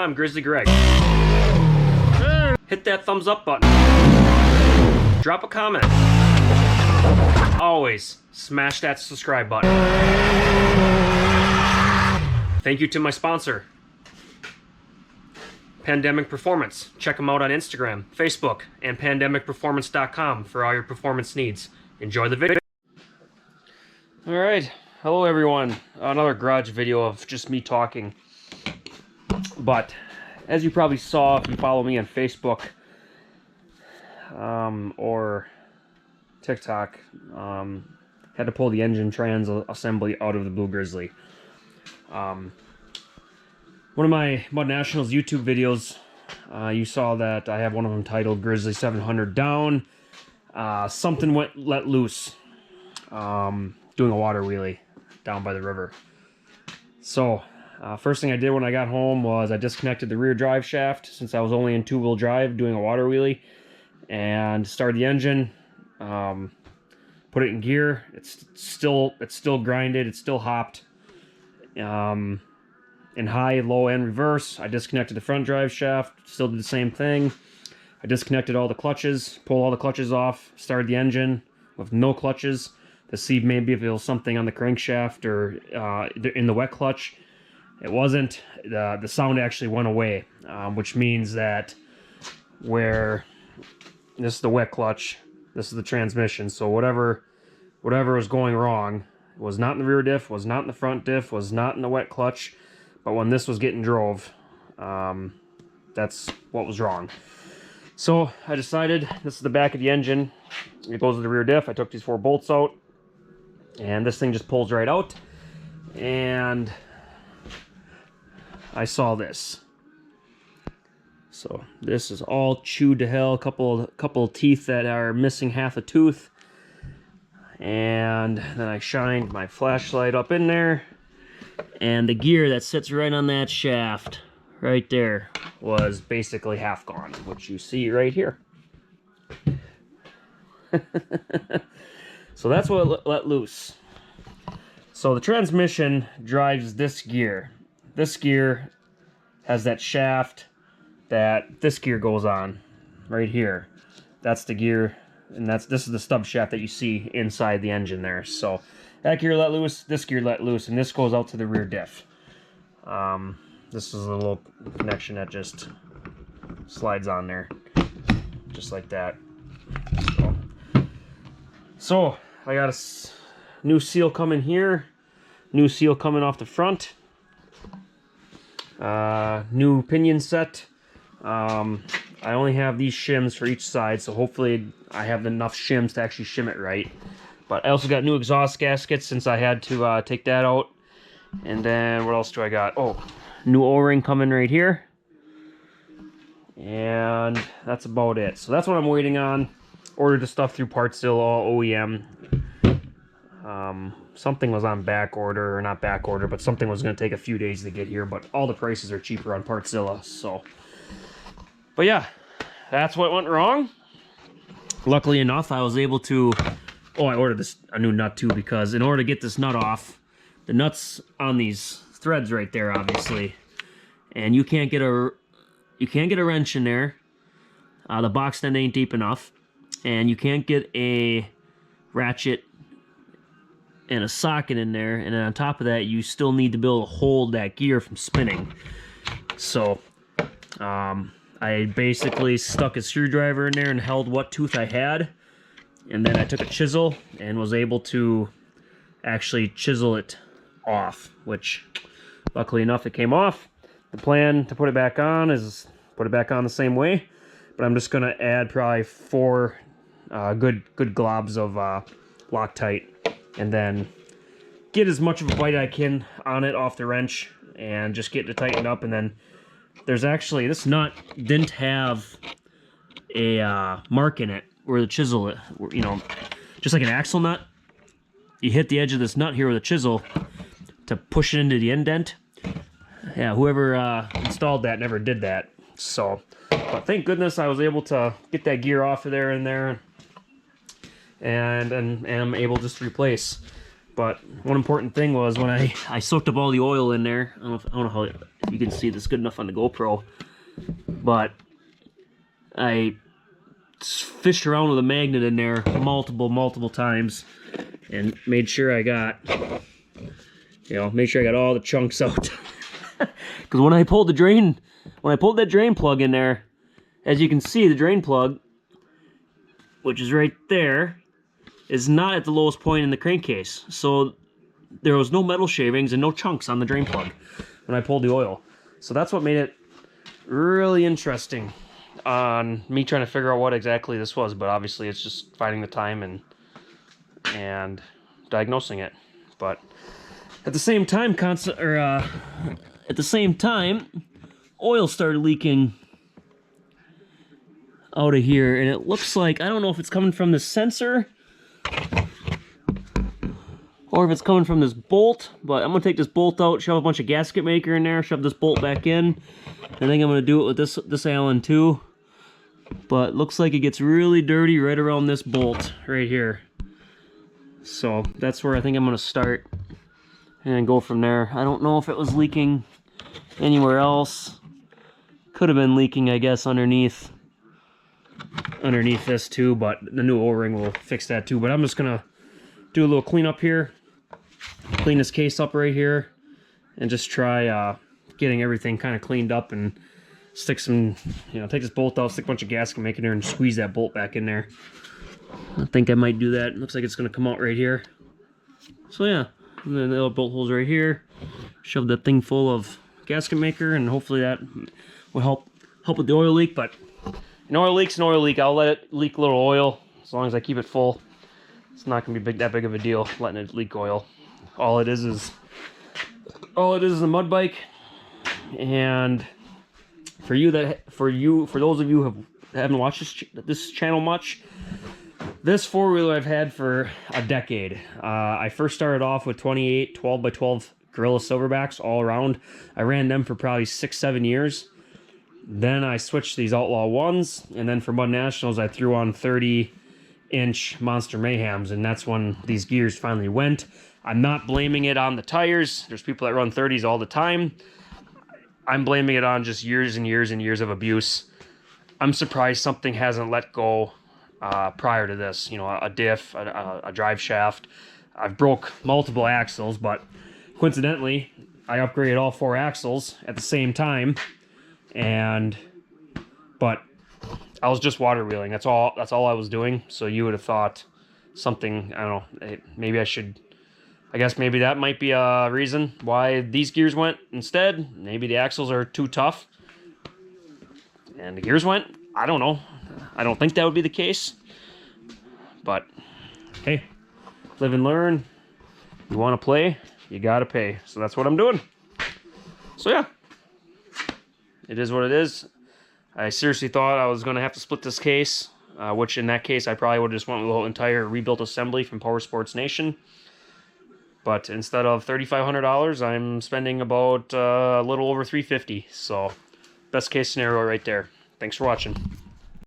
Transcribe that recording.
I'm Grizzly Greg. Hit that thumbs up button. Drop a comment. Always smash that subscribe button. Thank you to my sponsor, Pandemic Performance. Check them out on Instagram, Facebook, and pandemicperformance.com for all your performance needs. Enjoy the video. Alright, hello everyone. Another garage video of just me talking. But, as you probably saw if you follow me on Facebook or TikTok, had to pull the engine trans assembly out of the Blue Grizzly. One of my Mud Nationals YouTube videos, you saw that I have one of them titled Grizzly 700 Down. Something let loose, doing a water wheelie down by the river. So, first thing I did when I got home was I disconnected the rear drive shaft, since I was only in two-wheel drive doing a water wheelie, and started the engine, put it in gear. It's still grinded, it's still hopped. In high, low, and reverse. I disconnected the front drive shaft, still did the same thing. I disconnected all the clutches, pulled all the clutches off, started the engine with no clutches to see maybe if it was something on the crankshaft or in the wet clutch. It wasn't. The sound actually went away, which means that where this is the wet clutch, this is the transmission. So whatever was going wrong was not in the rear diff, was not in the front diff, was not in the wet clutch. But when this was getting drove, that's what was wrong. So I decided, this is the back of the engine. It goes to the rear diff. I took these 4 bolts out, and this thing just pulls right out. And I saw this. So this is all chewed to hell. Couple of teeth that are missing half a tooth. And then I shined my flashlight up in there. And the gear that sits right on that shaft, right there, was basically half gone, which you see right here. So that's what let loose. So the transmission drives this gear. This gear has that shaft that this gear goes on, right here. That's the gear, and this is the stub shaft that you see inside the engine there. So that gear let loose, this gear let loose, and this goes out to the rear diff. This is a little connection that just slides on there, just like that. So I got a new seal coming here, new seal coming off the front, new pinion set. I only have these shims for each side, so hopefully I have enough shims to actually shim it right. But I also got new exhaust gaskets since I had to take that out. And then what else do I got? Oh, new O-ring coming right here. And that's about it. So that's what I'm waiting on. Ordered the stuff through Partzilla, all OEM. Something was on back order, or not back order, but something was going to take a few days to get here. But all the prices are cheaper on Partzilla. So, but yeah, that's what went wrong. Luckily enough, I was able to... Oh, I ordered a new nut too, because in order to get this nut off, the nut's on these threads right there, obviously, and you can't get a wrench in there. The box end ain't deep enough, and you can't get a ratchet and a socket in there. And then on top of that, you still need to be able to hold that gear from spinning. So, I basically stuck a screwdriver in there and held what tooth I had. And then I took a chisel and was able to actually chisel it off, which luckily enough it came off. The plan to put it back on is put it back on the same way, but I'm just going to add probably 4 good globs of Loctite, and then get as much of a bite I can on it off the wrench and just get it tightened up. And then there's actually, this nut didn't have a mark in it where the chisel, you know, just like an axle nut, you hit the edge of this nut here with a chisel to push it into the indent. Yeah, whoever installed that never did that. So, but thank goodness I was able to get that gear off of there and I'm able just to replace But one important thing was when I soaked up all the oil in there. I don't know how you can see this good enough on the GoPro, but I fished around with a magnet in there multiple times and made sure I got, made sure I got all the chunks out. Because when I pulled that drain plug in there, as you can see, the drain plug, which is right there, is not at the lowest point in the crankcase. So there was no metal shavings and no chunks on the drain plug when I pulled the oil. So that's what made it really interesting on me trying to figure out what exactly this was. But obviously it's just finding the time and diagnosing it. But at the same time, oil started leaking out of here, and it looks like, I don't know if it's coming from the sensor or if it's coming from this bolt, but I'm gonna take this bolt out, shove a bunch of gasket maker in there, shove this bolt back in. I think I'm gonna do it with this Allen too. But looks like it gets really dirty right around this bolt right here. So that's where I think I'm gonna start and go from there. I don't know if it was leaking anywhere else. Could have been leaking, I guess, underneath this too, but the new O-ring will fix that too. But I'm just gonna do a little cleanup here, clean this case up right here, and just try getting everything kind of cleaned up and stick some, take this bolt out, stick a bunch of gasket maker in there and squeeze that bolt back in there. I think I might do that. It looks like it's gonna come out right here. So yeah, and then the little bolt holes right here. Shove that thing full of gasket maker, and hopefully that will help with the oil leak. But an oil leak's an oil leak. I'll let it leak a little oil as long as I keep it full. It's not gonna be that big of a deal letting it leak oil. All it is a mud bike. And for those of you who haven't watched this channel much, this four-wheeler I've had for a decade. I first started off with 28 12x12 Gorilla Silverbacks all around. I ran them for probably 6-7 years. Then I switched to these Outlaw 1s, and then for Mud Nationals I threw on 30-inch Monster Mayhems, and that's when these gears finally went. I'm not blaming it on the tires. There's people that run 30s all the time. I'm blaming it on just years and years and years of abuse. I'm surprised something hasn't let go prior to this. A diff, a drive shaft. I've broke multiple axles, but coincidentally, I upgraded all 4 axles at the same time. But I was just water wheeling. That's all I was doing. So you would have thought something, I don't know, maybe I guess maybe that might be a reason why these gears went instead. Maybe the axles are too tough and the gears went. I don't know. I don't think that would be the case. But hey, live and learn. You want to play, you got to pay. So that's what I'm doing. So yeah, it is what it is. I seriously thought I was going to have to split this case, which in that case I probably would have just went with the whole entire rebuilt assembly from Power Sports Nation. But instead of $3,500, I'm spending about a little over $350. So best case scenario right there. Thanks for watching.